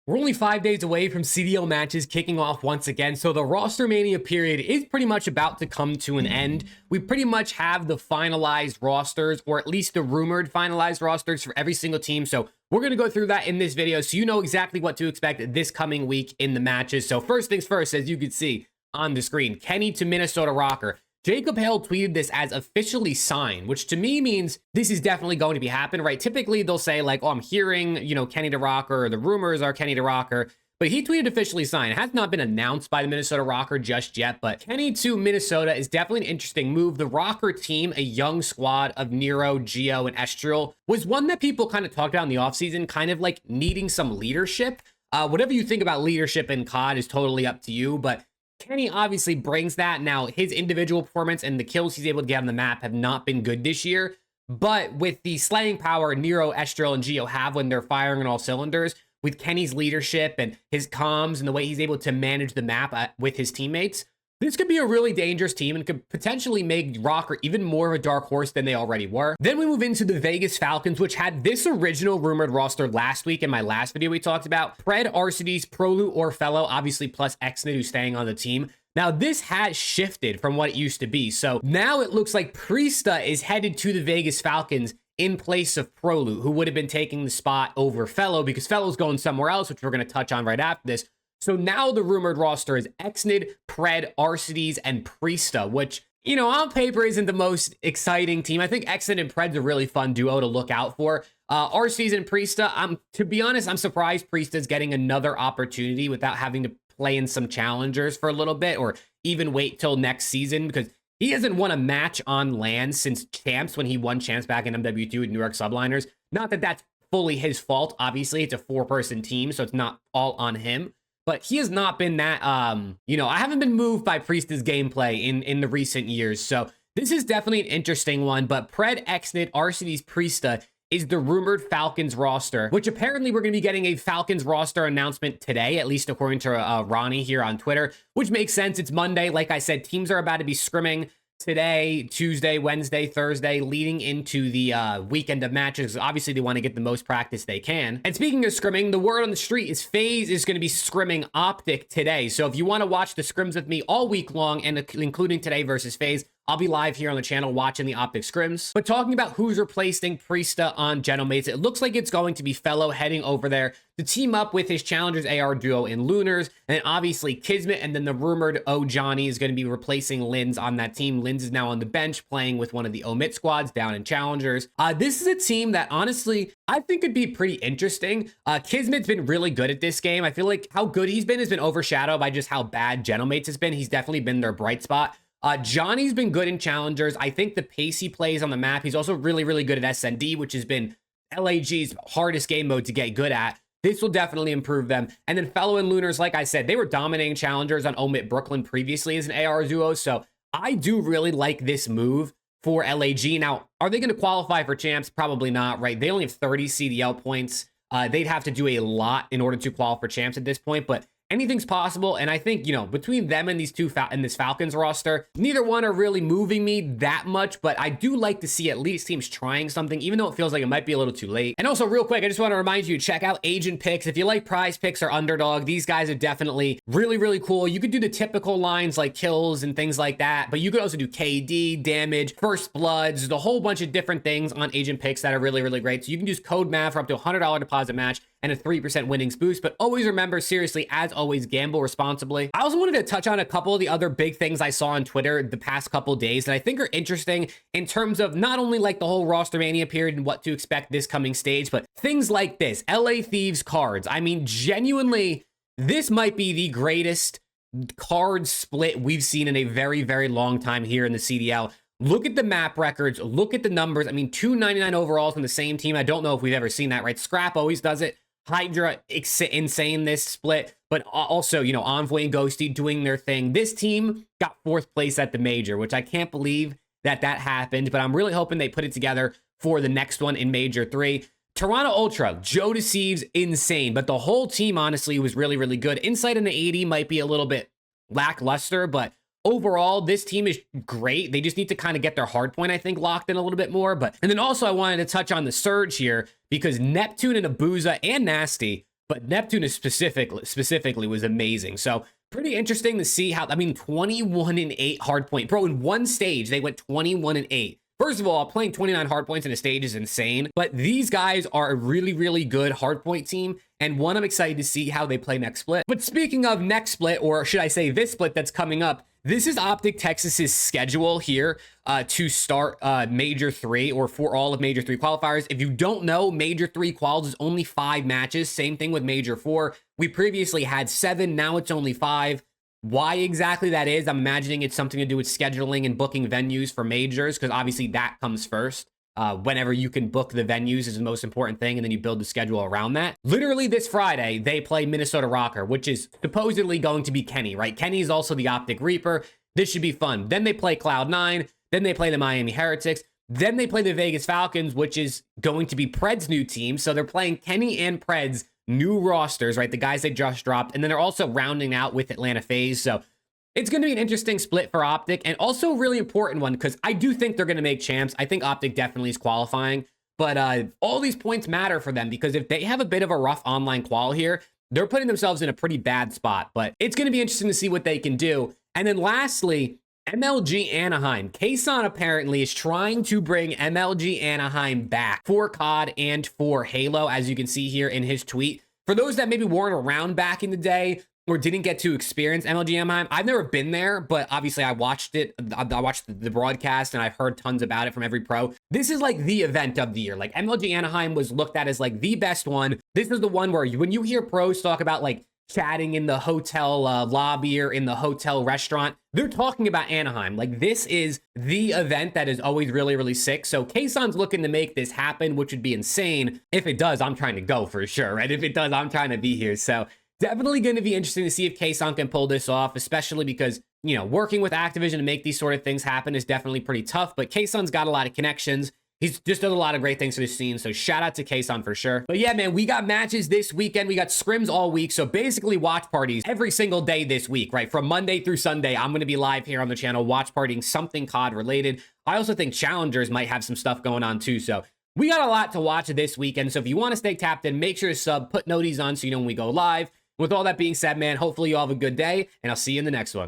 We're only 5 days away from CDL matches kicking off once again, so the Rostermania period is pretty much about to come to an end. We pretty much have the finalized rosters, or at least the rumored finalized rosters for every single team, so we're going to go through that in this video so you know exactly what to expect this coming week in the matches. So first things first, as you can see on the screen, Kenny to Minnesota RØKKR. Jacob Hale tweeted this as officially signed, which to me means this is definitely going to be happening, right? Typically, they'll say like, oh, I'm hearing, Kenny to RØKKR, or the rumors are Kenny to RØKKR, but he tweeted officially signed. It has not been announced by the Minnesota RØKKR just yet, but Kenny to Minnesota is definitely an interesting move. The RØKKR team, a young squad of Nero, Geo, and Estriel, was one that people kind of talked about in the offseason, kind of like needing some leadership. Whatever you think about leadership in COD is totally up to you, but Kenny obviously brings that. Now, his individual performance and the kills he's able to get on the map have not been good this year, but with the slaying power Nero, Estriel, and Geo have when they're firing on all cylinders, with Kenny's leadership and his comms and the way he's able to manage the map with his teammates, this could be a really dangerous team and could potentially make RØKKR even more of a dark horse than they already were. Then we move into the Vegas Falcons, which had this original rumored roster last week in my last video we talked about. Pred, Arcides, Prolu, Orfello, obviously plus Exnid who's staying on the team. Now this has shifted from what it used to be. So now it looks like Priesta is headed to the Vegas Falcons in place of Prolu, who would have been taking the spot over Fellow because Fellow's going somewhere else, which we're going to touch on right after this. So now the rumored roster is Exnid, Pred, Arcides, and Priesta, which, on paper isn't the most exciting team. I think Exnid and Pred's a really fun duo to look out for. Arcides and Priesta, to be honest, I'm surprised Priesta's getting another opportunity without having to play in some challengers for a little bit or even wait till next season, because he hasn't won a match on land since Champs, when he won Champs back in MW2 with New York Subliners. Not that that's fully his fault. Obviously, it's a 4-person team, so it's not all on him. But he has not been that, I haven't been moved by Priesta's gameplay in the recent years. So this is definitely an interesting one. But Pred, Exnid, Arcides, Priesta is the rumored Falcons roster, which apparently we're going to be getting a Falcons roster announcement today, at least according to Ronnie here on Twitter, which makes sense. It's Monday. Like I said, teams are about to be scrimming today, Tuesday, Wednesday, Thursday, leading into the weekend of matches. Obviously, they want to get the most practice they can. And speaking of scrimming, the word on the street is FAZE is going to be scrimming OPTIC today. So if you want to watch the scrims with me all week long, and including today versus FAZE, I'll be live here on the channel watching the OPTIC scrims. But talking about who's replacing Priesta on Genomates, it looks like it's going to be Fellow heading over there to team up with his Challengers AR duo in Lunars, and then obviously Kismet, and then the rumored O Johnny is going to be replacing Linz on that team. Linz is now on the bench playing with one of the Omit squads down in Challengers. This is a team that honestly I think could be pretty interesting. Kismet's been really good at this game. I feel like how good he's been has been overshadowed by just how bad Genomates has been. He's definitely been their bright spot. Johnny's been good in challengers. I think the pace he plays on the map, he's also really, really good at SND, which has been LAG's hardest game mode to get good at. This will definitely improve them. And then Fellow and Lunars, like I said, they were dominating challengers on Omit Brooklyn previously as an AR duo. So I do really like this move for LAG. Now, are they going to qualify for champs? Probably not, right? They only have 30 CDL points. They'd have to do a lot in order to qualify for champs at this point, but anything's possible. And I think, between them and these two and this Falcons roster, neither one are really moving me that much, but I do like to see at least teams trying something, even though it feels like it might be a little too late. And also real quick, I just want to remind you to check out agent picks. If you like prize picks or underdog, these guys are definitely really, really cool. You could do the typical lines like kills and things like that, but you could also do KD, damage, first bloods, the whole bunch of different things on agent picks that are really, really great. So you can use code MAV for up to a $100 deposit match and a 3% winnings boost. But always remember, seriously, as always, gamble responsibly. I also wanted to touch on a couple of the other big things I saw on Twitter the past couple of days that I think are interesting in terms of not only like the whole Rostermania period and what to expect this coming stage, but things like this, LA Thieves cards. I mean, genuinely, this might be the greatest card split we've seen in a very, very long time here in the CDL. Look at the map records. Look at the numbers. I mean, 299 overalls from the same team. I don't know if we've ever seen that, right? Scrap always does it. Hydra, insane this split. But also, Envoy and Ghosty doing their thing. This team got 4th place at the major, which I can't believe that happened. But I'm really hoping they put it together for the next one in Major 3. Toronto Ultra, Joe Deceives, insane. But the whole team, honestly, was really, really good. Insight into 80 might be a little bit lackluster, but overall, this team is great. They just need to kind of get their hard point, I think, locked in a little bit more. And then also I wanted to touch on the Surge here because Neptune and Abuza and Nasty but Neptune is specifically was amazing. So pretty interesting to see how, I mean, 21-8 hardpoint. Bro, in one stage, they went 21-8. First of all, playing 29 hardpoints in a stage is insane, but these guys are a really, really good hardpoint team, and one I'm excited to see how they play next split. But speaking of next split, or should I say this split that's coming up, this is Optic Texas's schedule here to start Major 3, or for all of Major 3 qualifiers. If you don't know, Major 3 quals is only 5 matches. Same thing with Major 4. We previously had 7, now it's only 5. Why exactly that is, I'm imagining it's something to do with scheduling and booking venues for majors, because obviously that comes first. Whenever you can book the venues is the most important thing, and then you build the schedule around that. Literally this Friday, they play Minnesota RØKKR, which is supposedly going to be Kenny, right? Kenny is also the Optic Reaper. This should be fun. Then they play Cloud9, then they play the Miami Heretics, then they play the Vegas Falcons, which is going to be Pred's new team. So they're playing Kenny and Pred's new rosters, right? The guys they just dropped. And then they're also rounding out with Atlanta FaZe. So it's going to be an interesting split for Optic, and also a really important one, because I do think they're going to make champs. I think Optic definitely is qualifying, but all these points matter for them, because if they have a bit of a rough online qual here, they're putting themselves in a pretty bad spot. But it's going to be interesting to see what they can do. And then lastly, MLG Anaheim. Kason apparently is trying to bring MLG Anaheim back for COD and for Halo, as you can see here in his tweet. For those that maybe weren't around back in the day or didn't get to experience MLG Anaheim, I've never been there, but obviously I watched it. I watched the broadcast, and I've heard tons about it from every pro. This is like the event of the year. Like, MLG Anaheim was looked at as like the best one. This is the one where when you hear pros talk about like chatting in the hotel lobby or in the hotel restaurant, they're talking about Anaheim. Like, this is the event that is always really, really sick. So Kason's looking to make this happen, which would be insane. If it does, I'm trying to go for sure, right? If it does, I'm trying to be here. So definitely going to be interesting to see if Kason can pull this off, especially because, you know, working with Activision to make these sort of things happen is definitely pretty tough, but Kason's got a lot of connections. He's just done a lot of great things for this scene, so shout out to Kason for sure. But yeah, man, we got matches this weekend. We got scrims all week, so basically watch parties every single day this week, right? From Monday through Sunday, I'm going to be live here on the channel watch partying something COD related. I also think challengers might have some stuff going on too, so we got a lot to watch this weekend. So if you want to stay tapped in, make sure to sub, put noties on so you know when we go live. With all that being said, man, hopefully you all have a good day, and I'll see you in the next one.